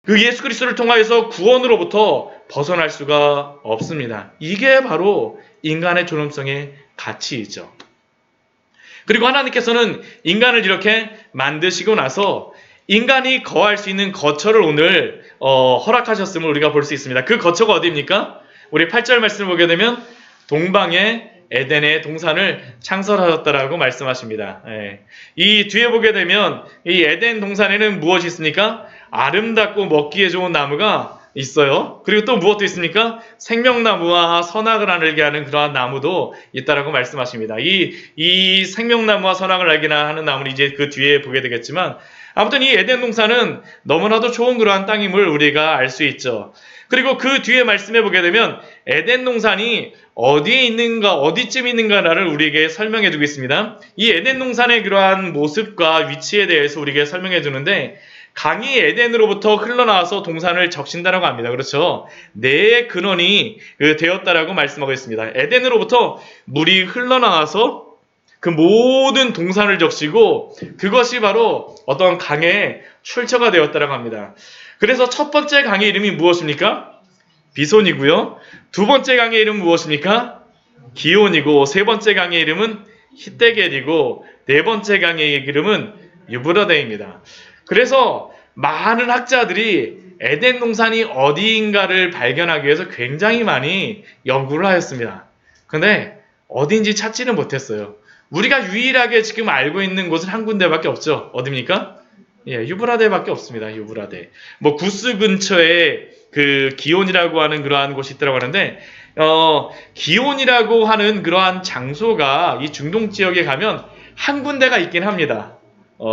그 예수 그리스도를 통하여서 구원으로부터 벗어날 수가 없습니다. 이게 바로 인간의 존엄성의 가치이죠. 그리고 하나님께서는 인간을 이렇게 만드시고 나서 인간이 거할 수 있는 거처를 오늘 허락하셨음을 우리가 볼 수 있습니다. 그 거처가 어디입니까? 우리 8절 말씀을 보게 되면 동방의 에덴의 동산을 창설하셨다라고 말씀하십니다. 이 뒤에 보게 되면 이 에덴 동산에는 무엇이 있습니까? 아름답고 먹기에 좋은 나무가 있어요. 그리고 또 무엇도 있습니까? 생명나무와 선악을 알게 하는 그러한 나무도 있다라고 말씀하십니다. 이 생명나무와 선악을 알게 하는 나무는 이제 그 뒤에 보게 되겠지만, 아무튼 이 에덴 동산은 너무나도 좋은 그러한 땅임을 우리가 알 수 있죠. 그리고 그 뒤에 말씀해 보게 되면 에덴 동산이 어디에 있는가, 어디쯤 있는가를 우리에게 설명해 주고 있습니다. 이 에덴 동산의 그러한 모습과 위치에 대해서 우리에게 설명해 주는데, 강이 에덴으로부터 흘러나와서 동산을 적신다라고 합니다. 그렇죠? 내 근원이 되었다라고 말씀하고 있습니다. 에덴으로부터 물이 흘러나와서 그 모든 동산을 적시고 그것이 바로 어떤 강의 출처가 되었다라고 합니다. 그래서 첫 번째 강의 이름이 무엇입니까? 비손이고요. 두 번째 강의 이름은 무엇입니까? 기온이고, 세 번째 강의 이름은 히데겔이고, 네 번째 강의 이름은 유브라데입니다. 그래서 많은 학자들이 에덴 동산이 어디인가를 발견하기 위해서 굉장히 많이 연구를 하였습니다. 그런데 어딘지 찾지는 못했어요. 우리가 유일하게 지금 알고 있는 곳은 한 군데밖에 없죠. 어디입니까? 유브라데밖에 없습니다. 유브라데. 구스 근처에 그 기온이라고 하는 그러한 곳이 있다고 하는데, 기온이라고 하는 그러한 장소가 이 중동 지역에 가면 한 군데가 있긴 합니다.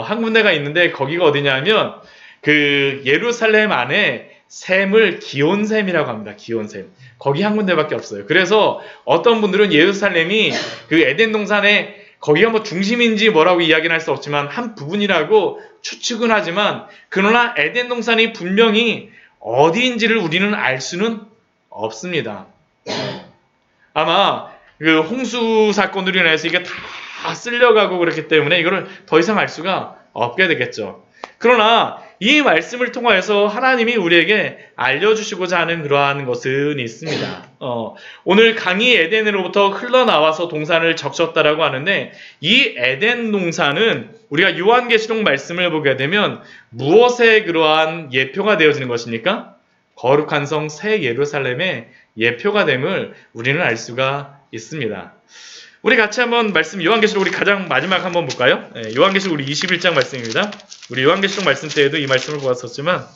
한 군데가 있는데 거기가 어디냐면 그 예루살렘 안에 샘을 기온샘이라고 합니다. 기온샘. 거기 한 군데밖에 없어요. 그래서 어떤 분들은 예루살렘이 그 에덴 동산에 거기가 중심인지 뭐라고 이야기는 할 수 없지만 한 부분이라고 추측은 하지만, 그러나 에덴 동산이 분명히 어디인지를 우리는 알 수는 없습니다. 아마 그 홍수 사건으로 인해서 이게 다 쓸려가고 그렇기 때문에 이거를 더 이상 알 수가 없게 되겠죠. 그러나 이 말씀을 통하여서 하나님이 우리에게 알려주시고자 하는 그러한 것은 있습니다. 오늘 강이 에덴으로부터 흘러나와서 동산을 적셨다라고 하는데, 이 에덴 동산은 우리가 요한계시록 말씀을 보게 되면 무엇의 그러한 예표가 되어지는 것입니까? 거룩한 성 새 예루살렘의 예표가 됨을 우리는 알 수가 있습니다. 우리 같이 한번 말씀, 요한계시록 우리 가장 마지막 한번 볼까요? 요한계시록 우리 21장 말씀입니다. 우리 요한계시록 말씀 때에도 이 말씀을 보았었지만,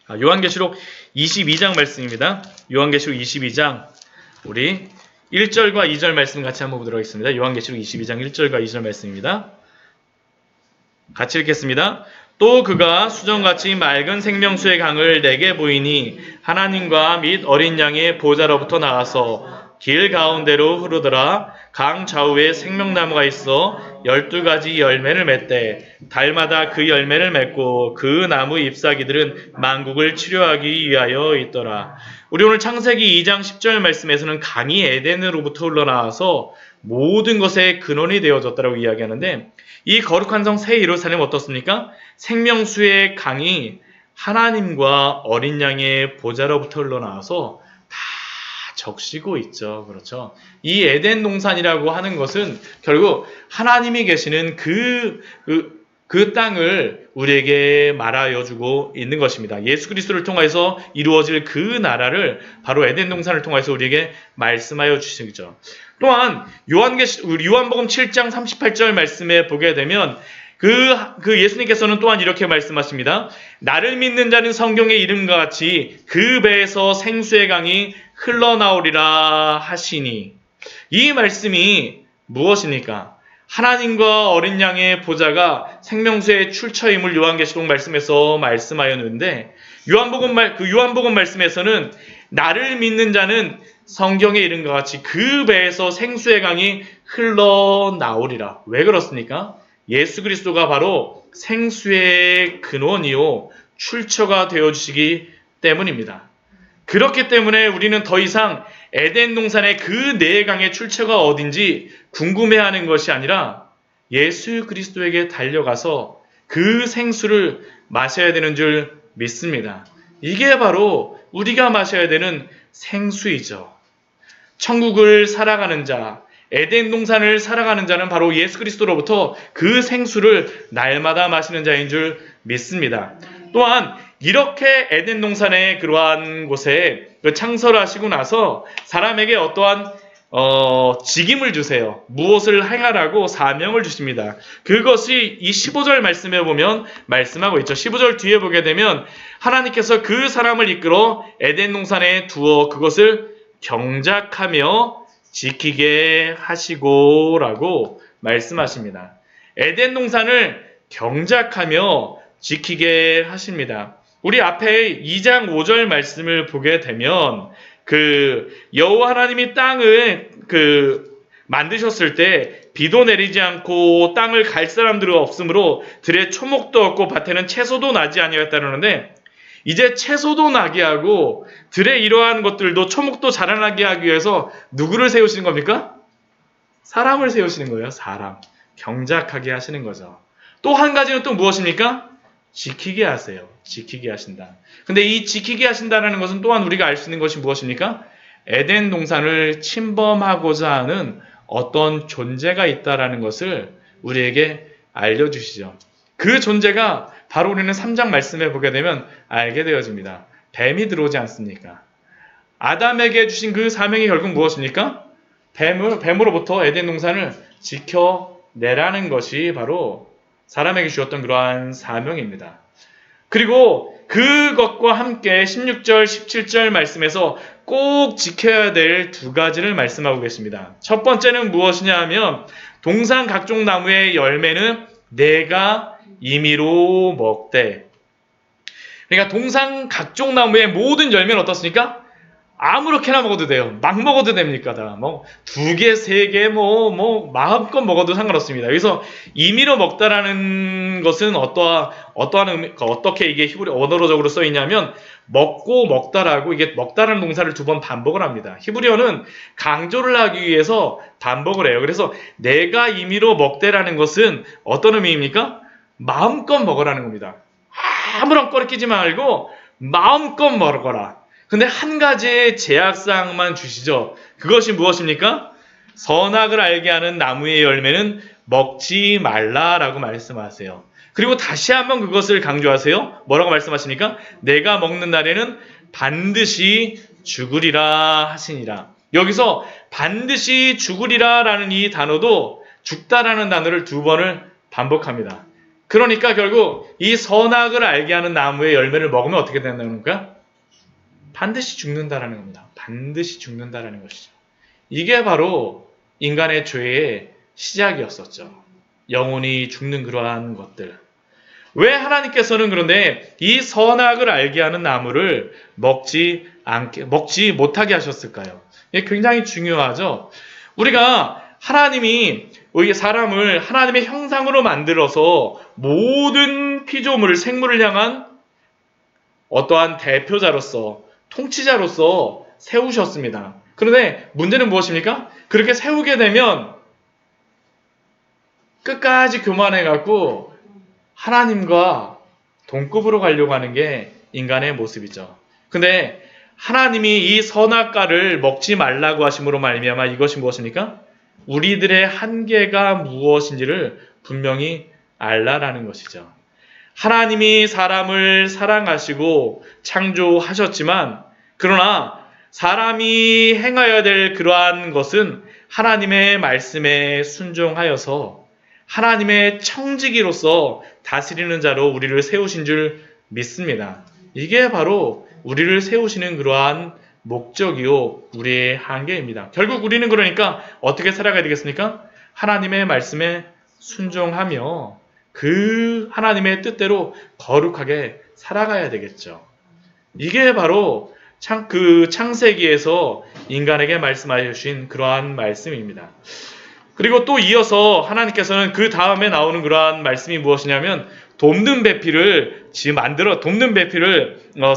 요한계시록 22장 말씀입니다. 요한계시록 22장 우리 1절과 2절 말씀 같이 한번 보도록 하겠습니다. 요한계시록 22장 1절과 2절 말씀입니다. 같이 읽겠습니다. 또 그가 수정같이 맑은 생명수의 강을 내게 보이니 하나님과 및 어린 양의 보좌로부터 나와서 길 가운데로 흐르더라. 강 좌우에 생명나무가 있어 12가지 열매를 맺되 달마다 그 열매를 맺고 그 나무 잎사귀들은 만국을 치료하기 위하여 있더라. 우리 오늘 창세기 2장 10절 말씀에서는 강이 에덴으로부터 흘러나와서 모든 것의 근원이 되어졌다고 이야기하는데, 이 거룩한 성 새 예루살렘은 어떻습니까? 생명수의 강이 하나님과 어린 양의 보좌로부터 흘러나와서 다 적시고 있죠. 그렇죠? 이 에덴 동산이라고 하는 것은 결국 하나님이 계시는 그 땅을 우리에게 말하여 주고 있는 것입니다. 예수 그리스도를 통해서 이루어질 그 나라를 바로 에덴 동산을 통해서 우리에게 말씀하여 주시죠. 또한 요한복음 7장 38절 말씀에 보게 되면 그 예수님께서는 또한 이렇게 말씀하십니다. 나를 믿는 자는 성경의 이름과 같이 그 배에서 생수의 강이 흘러나오리라 하시니, 이 말씀이 무엇입니까? 하나님과 어린 양의 보좌가 생명수의 출처임을 요한계시록 말씀에서 말씀하였는데, 요한복음 말씀에서는 나를 믿는 자는 성경의 이름과 같이 그 배에서 생수의 강이 흘러나오리라. 왜 그렇습니까? 예수 그리스도가 바로 생수의 근원이요 출처가 되어주시기 때문입니다. 그렇기 때문에 우리는 더 이상 에덴 동산의 그 네 강의 출처가 어딘지 궁금해하는 것이 아니라 예수 그리스도에게 달려가서 그 생수를 마셔야 되는 줄 믿습니다. 이게 바로 우리가 마셔야 되는 생수이죠. 천국을 살아가는 자, 에덴 동산을 살아가는 자는 바로 예수 그리스도로부터 그 생수를 날마다 마시는 자인 줄 믿습니다. 또한 이렇게 에덴 동산의 그러한 곳에 창설하시고 나서 사람에게 어떠한 직임을 주세요. 무엇을 행하라고 사명을 주십니다. 그것이 이 15절 말씀에 보면 말씀하고 있죠. 15절 뒤에 보게 되면 하나님께서 그 사람을 이끌어 에덴 동산에 두어 그것을 경작하며 지키게 하시고 라고 말씀하십니다. 에덴 동산을 경작하며 지키게 하십니다. 우리 앞에 2장 5절 말씀을 보게 되면 여호와 하나님이 땅을 만드셨을 때 비도 내리지 않고 땅을 갈 사람들이 없으므로 들에 초목도 없고 밭에는 채소도 나지 아니하였다는데 이제 채소도 나게 하고 들에 이러한 것들도 초목도 자라나게 하기 위해서 누구를 세우시는 겁니까? 사람을 세우시는 거예요. 사람. 경작하게 하시는 거죠. 또 한 가지는 또 무엇입니까? 지키게 하세요. 지키게 하신다. 근데 이 지키게 하신다는 것은 또한 우리가 알 수 있는 것이 무엇입니까? 에덴 동산을 침범하고자 하는 어떤 존재가 있다라는 것을 우리에게 알려주시죠. 그 존재가 바로 우리는 3장 말씀에 보게 되면 알게 되어집니다. 뱀이 들어오지 않습니까? 아담에게 주신 그 사명이 결국 무엇입니까? 뱀으로부터 에덴 동산을 지켜내라는 것이 바로 사람에게 주었던 그러한 사명입니다. 그리고 그것과 함께 16절, 17절 말씀에서 꼭 지켜야 될 두 가지를 말씀하고 계십니다. 첫 번째는 무엇이냐 하면 동산 각종 나무의 열매는 내가 임의로 먹되. 그러니까 동산 각종 나무의 모든 열매는 어떻습니까? 아무렇게나 먹어도 돼요. 막 먹어도 됩니까? 다. 뭐, 2개, 3개, 마음껏 먹어도 상관없습니다. 여기서 임의로 먹다라는 것은 어떻게 이게 히브리 언어적으로 써있냐면, 먹고 먹다라고 이게 먹다라는 동사를 2번 반복을 합니다. 히브리어는 강조를 하기 위해서 반복을 해요. 그래서 내가 임의로 먹되라는 것은 어떤 의미입니까? 마음껏 먹으라는 겁니다. 아무런 거리 끼지 말고 마음껏 먹어라. 근데 한 가지의 제약사항만 주시죠. 그것이 무엇입니까? 선악을 알게 하는 나무의 열매는 먹지 말라라고 말씀하세요. 그리고 다시 한번 그것을 강조하세요. 뭐라고 말씀하십니까? 내가 먹는 날에는 반드시 죽으리라 하시니라. 여기서 반드시 죽으리라라는 이 단어도 죽다라는 단어를 2번을 반복합니다. 그러니까 결국 이 선악을 알게 하는 나무의 열매를 먹으면 어떻게 된다는 건가? 반드시 죽는다라는 겁니다. 반드시 죽는다라는 것이죠. 이게 바로 인간의 죄의 시작이었었죠. 영혼이 죽는 그러한 것들. 왜 하나님께서는 그런데 이 선악을 알게 하는 나무를 먹지 못하게 하셨을까요? 이게 굉장히 중요하죠. 우리가 하나님이 사람을 하나님의 형상으로 만들어서 모든 피조물, 생물을 향한 어떠한 대표자로서 통치자로서 세우셨습니다. 그런데 문제는 무엇입니까? 그렇게 세우게 되면 끝까지 교만해갖고 하나님과 동급으로 가려고 하는 게 인간의 모습이죠. 근데 하나님이 이 선악과를 먹지 말라고 하심으로 말미암아 이것이 무엇입니까? 우리들의 한계가 무엇인지를 분명히 알라라는 것이죠. 하나님이 사람을 사랑하시고 창조하셨지만 그러나 사람이 행하여야 될 그러한 것은 하나님의 말씀에 순종하여서 하나님의 청지기로서 다스리는 자로 우리를 세우신 줄 믿습니다. 이게 바로 우리를 세우시는 그러한 목적이요 우리의 한계입니다. 결국 우리는 그러니까 어떻게 살아가야 되겠습니까? 하나님의 말씀에 순종하며 그 하나님의 뜻대로 거룩하게 살아가야 되겠죠. 이게 바로 창세기에서 인간에게 말씀하여 주신 그러한 말씀입니다. 그리고 또 이어서 하나님께서는 그 다음에 나오는 그러한 말씀이 무엇이냐면 돕는 배필을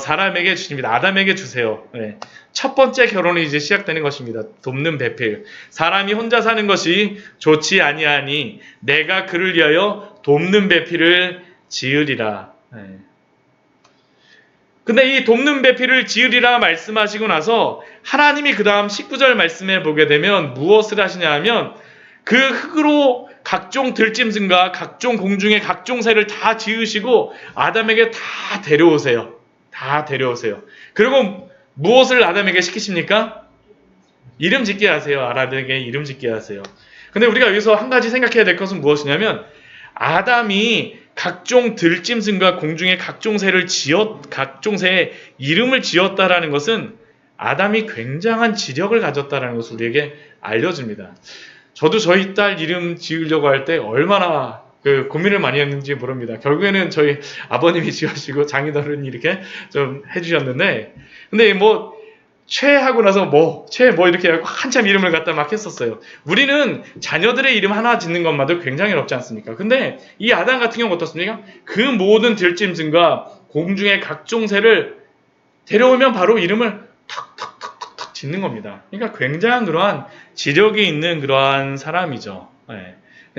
사람에게 주십니다. 아담에게 주세요. 네. 첫 번째 결혼이 이제 시작되는 것입니다. 돕는 배필. 사람이 혼자 사는 것이 좋지 아니하니 내가 그를 위하여 돕는 배필을 지으리라. 네. 근데 이 돕는 배필을 지으리라 말씀하시고 나서 하나님이 그 다음 19절 말씀에 보게 되면 무엇을 하시냐 하면 그 흙으로 각종 들짐승과 각종 공중의 각종 새를 다 지으시고 아담에게 다 데려오세요. 다 데려오세요. 그리고 무엇을 아담에게 시키십니까? 이름 짓게 하세요. 아담에게 이름 짓게 하세요. 근데 우리가 여기서 한 가지 생각해야 될 것은 무엇이냐면 아담이 각종 들짐승과 공중의 각종 새를 각종 새의 이름을 지었다라는 것은 아담이 굉장한 지력을 가졌다라는 것을 우리에게 알려줍니다. 저도 저희 딸 이름 지으려고 할 때 얼마나 고민을 많이 했는지 모릅니다. 결국에는 저희 아버님이 지으시고 장인어른이 이렇게 좀 해주셨는데, 근데 최하고 나서 최 이렇게 하고 한참 이름을 갖다 막 했었어요. 우리는 자녀들의 이름 하나 짓는 것만도 굉장히 어렵지 않습니까? 근데 이 아담 같은 경우 어떻습니까? 그 모든 들짐승과 공중의 각종 새를 데려오면 바로 이름을 턱턱턱턱 짓는 겁니다. 그러니까 굉장한 그러한 지력이 있는 그러한 사람이죠. 네.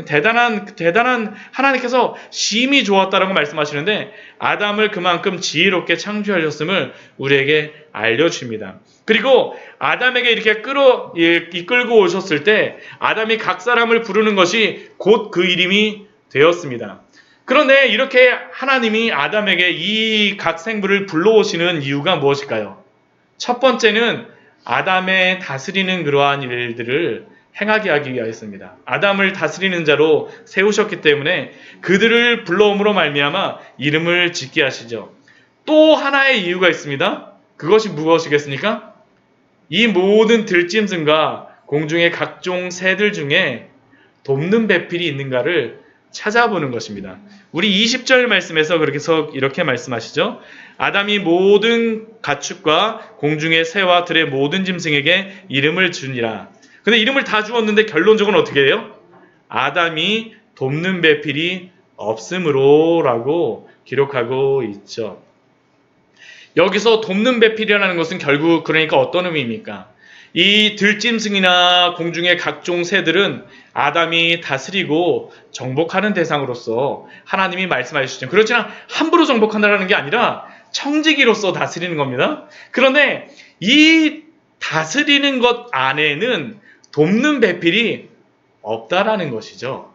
대단한 하나님께서 심히 좋았다라고 말씀하시는데 아담을 그만큼 지혜롭게 창조하셨음을 우리에게 알려줍니다. 그리고 아담에게 이렇게 이끌고 오셨을 때 아담이 각 사람을 부르는 것이 곧 그 이름이 되었습니다. 그런데 이렇게 하나님이 아담에게 이 각 생물을 불러오시는 이유가 무엇일까요? 첫 번째는 아담의 다스리는 그러한 일들을 행하게 하기 위하였습니다. 아담을 다스리는 자로 세우셨기 때문에 그들을 불러옴으로 말미암아 이름을 짓게 하시죠. 또 하나의 이유가 있습니다. 그것이 무엇이겠습니까? 이 모든 들짐승과 공중의 각종 새들 중에 돕는 배필이 있는가를 찾아보는 것입니다. 우리 20절 말씀에서 이렇게 말씀하시죠. 아담이 모든 가축과 공중의 새와 들의 모든 짐승에게 이름을 주니라. 근데 이름을 다 주었는데 결론적으로는 어떻게 해요? 아담이 돕는 배필이 없으므로 라고 기록하고 있죠. 여기서 돕는 배필이라는 것은 결국 그러니까 어떤 의미입니까? 이 들짐승이나 공중의 각종 새들은 아담이 다스리고 정복하는 대상으로서 하나님이 말씀하시죠. 그렇지만 함부로 정복한다는 게 아니라 청지기로서 다스리는 겁니다. 그런데 이 다스리는 것 안에는 돕는 배필이 없다라는 것이죠.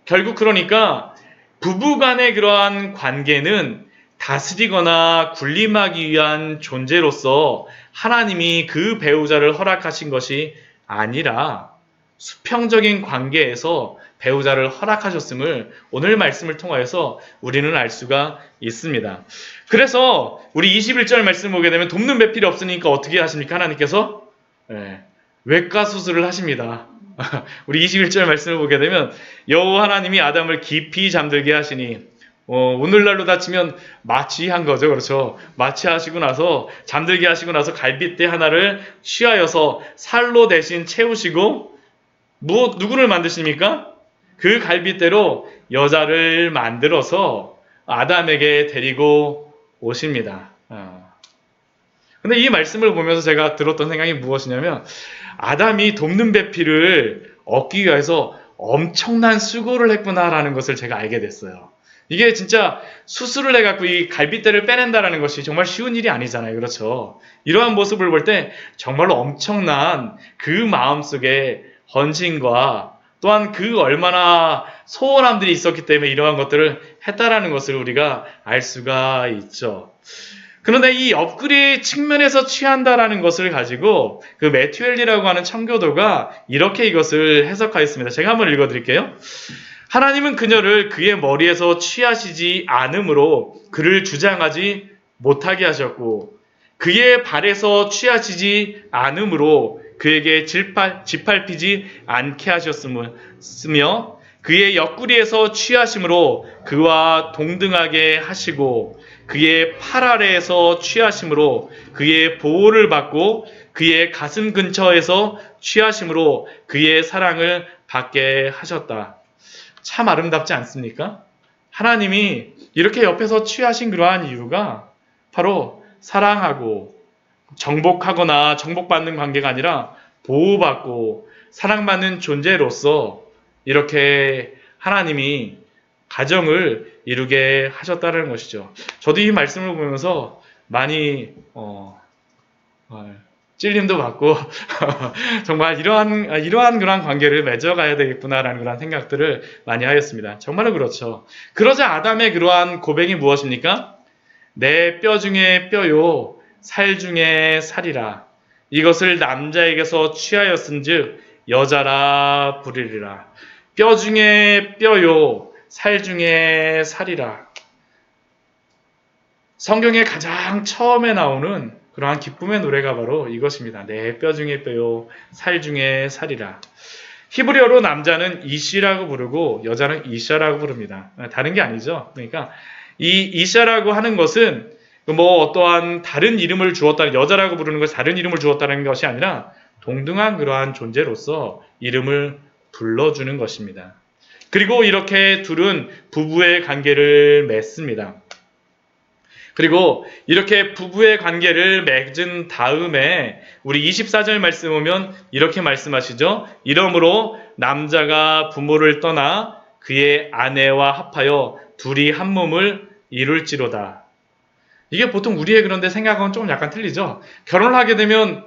결국 그러니까 부부간의 그러한 관계는 다스리거나 군림하기 위한 존재로서 하나님이 그 배우자를 허락하신 것이 아니라 수평적인 관계에서 배우자를 허락하셨음을 오늘 말씀을 통하여서 우리는 알 수가 있습니다. 그래서 우리 21절 말씀 보게 되면 돕는 배필이 없으니까 어떻게 하십니까? 하나님께서 외과 수술을 하십니다. 우리 21절 말씀을 보게 되면 여호와 하나님이 아담을 깊이 잠들게 하시니 오늘날로 따지면 마취한 거죠. 그렇죠. 마취하시고 나서 잠들게 하시고 나서 갈빗대 하나를 취하여서 살로 대신 채우시고 누구를 만드십니까? 그 갈빗대로 여자를 만들어서 아담에게 데리고 오십니다. 근데 이 말씀을 보면서 제가 들었던 생각이 무엇이냐면 아담이 돕는 배필을 얻기 위해서 엄청난 수고를 했구나라는 것을 제가 알게 됐어요. 이게 진짜 수술을 해갖고 이 갈빗대를 빼낸다라는 것이 정말 쉬운 일이 아니잖아요. 그렇죠. 이러한 모습을 볼 때 정말로 엄청난 그 마음속에 헌신과 또한 그 얼마나 소원함들이 있었기 때문에 이러한 것들을 했다라는 것을 우리가 알 수가 있죠. 그런데 이 업그레이드 측면에서 취한다라는 것을 가지고 그 매튜엘리라고 하는 청교도가 이렇게 이것을 해석하였습니다. 제가 한번 읽어드릴게요. 하나님은 그녀를 그의 머리에서 취하시지 않으므로 그를 주장하지 못하게 하셨고 그의 발에서 취하시지 않으므로 그에게 짓밟히지 않게 하셨으며 그의 옆구리에서 취하심으로 그와 동등하게 하시고 그의 팔 아래에서 취하심으로 그의 보호를 받고 그의 가슴 근처에서 취하심으로 그의 사랑을 받게 하셨다. 참 아름답지 않습니까? 하나님이 이렇게 옆에서 취하신 그러한 이유가 바로 사랑하고 정복하거나 정복받는 관계가 아니라 보호받고 사랑받는 존재로서 이렇게 하나님이 가정을 이루게 하셨다는 것이죠. 저도 이 말씀을 보면서 많이 찔림도 받고 정말 이러한 그런 관계를 맺어가야 되겠구나라는 그런 생각들을 많이 하였습니다. 정말로 그렇죠. 그러자 아담의 그러한 고백이 무엇입니까? 내 뼈 중에 뼈요 살 중에 살이라. 이것을 남자에게서 취하였은즉 여자라 부르리라. 뼈 중에 뼈요 살 중에 살이라. 성경에 가장 처음에 나오는 그러한 기쁨의 노래가 바로 이것입니다. 내 뼈 중에 뼈요 살 중에 살이라. 히브리어로 남자는 이시라고 부르고 여자는 이샤라고 부릅니다. 다른 게 아니죠. 그러니까 이 이샤라고 하는 것은 뭐 어떠한 다른 이름을 주었다, 여자라고 부르는 것이 다른 이름을 주었다는 것이 아니라 동등한 그러한 존재로서 이름을 불러주는 것입니다. 그리고 이렇게 둘은 부부의 관계를 맺습니다. 그리고 이렇게 부부의 관계를 맺은 다음에 우리 24절 말씀 보면 이렇게 말씀하시죠. 이러므로 남자가 부모를 떠나 그의 아내와 합하여 둘이 한 몸을 이룰지로다. 이게 보통 우리의 그런데 생각은 좀 약간 틀리죠. 결혼을 하게 되면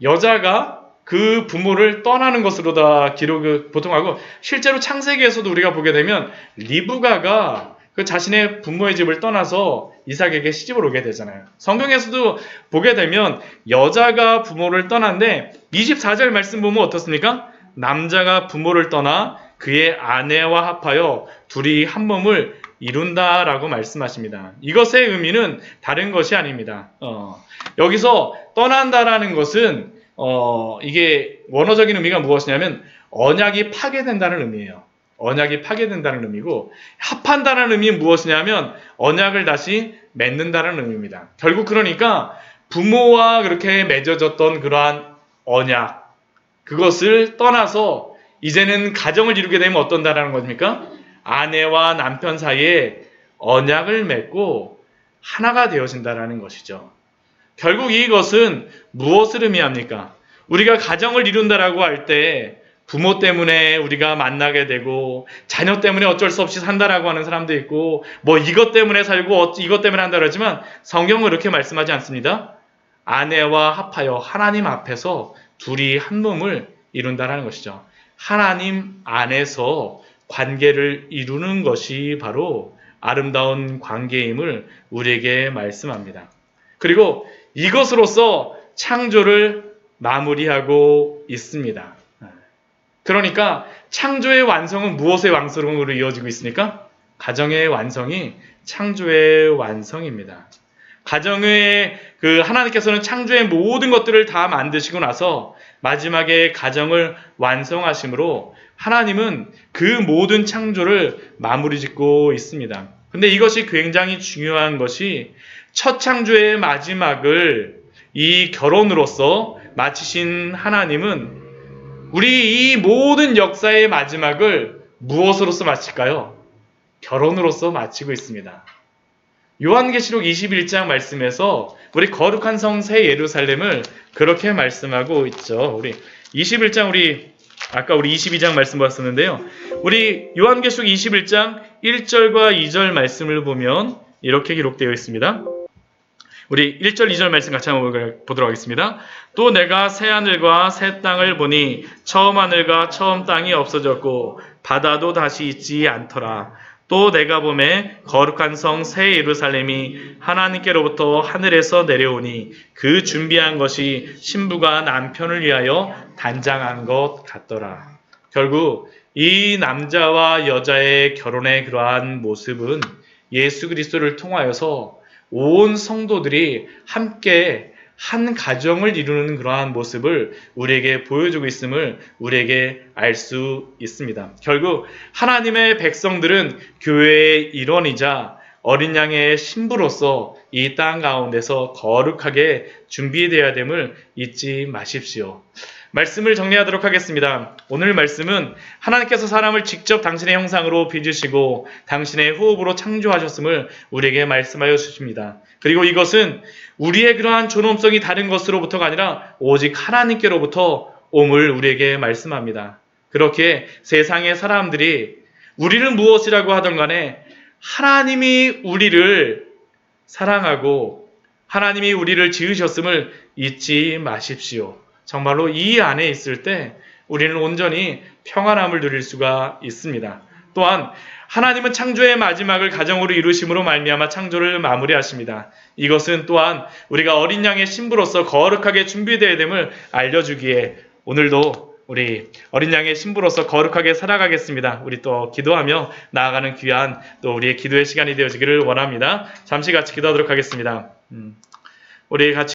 여자가 그 부모를 떠나는 것으로다 기록을 보통 하고, 실제로 창세기에서도 우리가 보게 되면 리브가가 그 자신의 부모의 집을 떠나서 이삭에게 시집을 오게 되잖아요. 성경에서도 보게 되면 여자가 부모를 떠난데 24절 말씀 보면 어떻습니까? 남자가 부모를 떠나 그의 아내와 합하여 둘이 한 몸을 이룬다라고 말씀하십니다. 이것의 의미는 다른 것이 아닙니다. 여기서 떠난다라는 것은 이게 원어적인 의미가 무엇이냐면 언약이 파괴된다는 의미예요. 언약이 파괴된다는 의미고, 합한다는 의미는 무엇이냐면 언약을 다시 맺는다는 의미입니다. 결국 그러니까 부모와 그렇게 맺어졌던 그러한 언약, 그것을 떠나서 이제는 가정을 이루게 되면 어떤다라는 것입니까? 아내와 남편 사이에 언약을 맺고 하나가 되어진다라는 것이죠. 결국 이것은 무엇을 의미합니까? 우리가 가정을 이룬다라고 할 때 부모 때문에 우리가 만나게 되고 자녀 때문에 어쩔 수 없이 산다라고 하는 사람도 있고 뭐 이것 때문에 살고 이것 때문에 한다 그러지만 성경은 이렇게 말씀하지 않습니다. 아내와 합하여 하나님 앞에서 둘이 한 몸을 이룬다라는 것이죠. 하나님 안에서 관계를 이루는 것이 바로 아름다운 관계임을 우리에게 말씀합니다. 그리고 이것으로서 창조를 마무리하고 있습니다. 그러니까 창조의 완성은 무엇의 완성으로 이어지고 있습니까? 가정의 완성이 창조의 완성입니다. 가정의 하나님께서는 창조의 모든 것들을 다 만드시고 나서 마지막에 가정을 완성하심으로 하나님은 그 모든 창조를 마무리 짓고 있습니다. 근데 이것이 굉장히 중요한 것이 첫 창조의 마지막을 이 결혼으로서 마치신 하나님은 우리 이 모든 역사의 마지막을 무엇으로서 마칠까요? 결혼으로서 마치고 있습니다. 요한계시록 21장 말씀에서 우리 거룩한 성 새 예루살렘을 그렇게 말씀하고 있죠. 우리 21장 아까 우리 22장 말씀 봤었는데요. 우리 요한계시록 21장 1절과 2절 말씀을 보면 이렇게 기록되어 있습니다. 우리 1절 2절 말씀 같이 한번 보도록 하겠습니다. 또 내가 새 하늘과 새 땅을 보니 처음 하늘과 처음 땅이 없어졌고 바다도 다시 있지 않더라. 또 내가 보매 거룩한 성 새 예루살렘이 하나님께로부터 하늘에서 내려오니 그 준비한 것이 신부가 남편을 위하여 단장한 것 같더라. 결국 이 남자와 여자의 결혼의 그러한 모습은 예수 그리스도를 통하여서 온 성도들이 함께 한 가정을 이루는 그러한 모습을 우리에게 보여주고 있음을 우리에게 알 수 있습니다. 결국 하나님의 백성들은 교회의 일원이자 어린 양의 신부로서 이 땅 가운데서 거룩하게 준비되어야 됨을 잊지 마십시오. 말씀을 정리하도록 하겠습니다. 오늘 말씀은 하나님께서 사람을 직접 당신의 형상으로 빚으시고 당신의 호흡으로 창조하셨음을 우리에게 말씀하여 주십니다. 그리고 이것은 우리의 그러한 존엄성이 다른 것으로부터가 아니라 오직 하나님께로부터 옴을 우리에게 말씀합니다. 그렇게 세상의 사람들이 우리는 무엇이라고 하던 간에 하나님이 우리를 사랑하고 하나님이 우리를 지으셨음을 잊지 마십시오. 정말로 이 안에 있을 때 우리는 온전히 평안함을 누릴 수가 있습니다. 또한 하나님은 창조의 마지막을 가정으로 이루심으로 말미암아 창조를 마무리하십니다. 이것은 또한 우리가 어린 양의 신부로서 거룩하게 준비되어야 됨을 알려주기에 오늘도 우리 어린 양의 신부로서 거룩하게 살아가겠습니다. 우리 또 기도하며 나아가는 귀한 또 우리의 기도의 시간이 되어지기를 원합니다. 잠시 같이 기도하도록 하겠습니다. 우리 같이